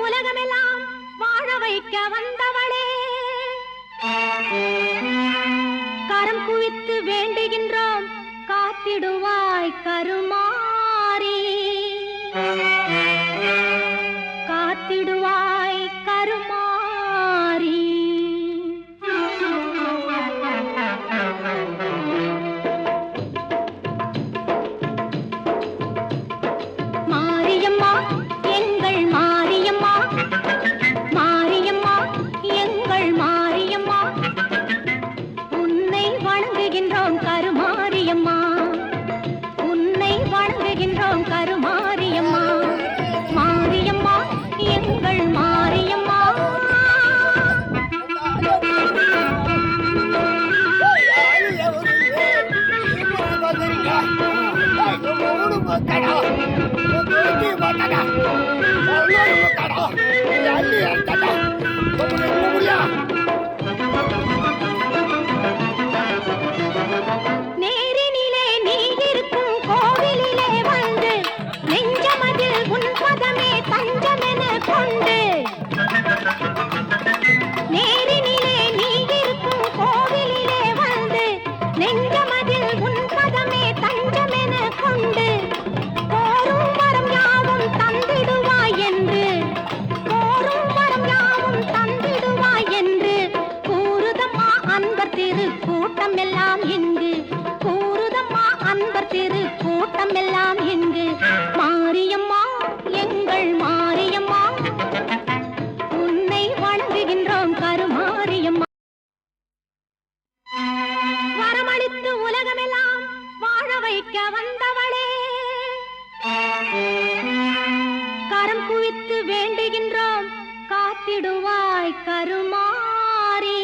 உலகமெல்லாம் வாழ வைக்க வந்தவளே, கரம் குவித்து வேண்டுகின்றோம் காத்திடுவாய் கருமாரி, காத்திடுவாய் கருமாரி. மாரியம்மா எங்கள் மாரியம்மா, மாரியம்மா எங்கள் மாரியம்மா, உன்னை வணங்குகின்றோம் கருமாரியம்மா, உன்னை வணங்குகின்றோம் கருமாரியம்மா, மாரியம்மா எங்கள் மாரியம்மா. நேரினிலே நீ இருக்கும் கோவிலிலே வந்து நெஞ்சமதில் உன் பதமே தஞ்சமென கொண்டு, நேரினிலே நீ இருக்கும் கோவிலிலே வந்து நெஞ்சமதில் உன் பதமே தஞ்சமென கொண்டு, கோரும் வரம் யாவும் தந்திடுவாய் என்று, கோரும் வரம் யாவும் தந்திடுவாய் என்று கூறுதம்மா அன்பர் திரு கூட்டம் எல்லாம் இங்கு, கூறுதம்மா அன்பர் திரு கூட்டம் எல்லாம் இங்கு. மாரியம்மா எங்கள் மாரியம்மா, உன்னை வணங்குகின்றோம் கருமாரியம்மா. வரமளித்து உலகமெல்லாம் வாழ வைக்க வந்தவளே, கரம் குவித்து வேண்டுகின்றோம் காத்திடுவாய் கருமாரி.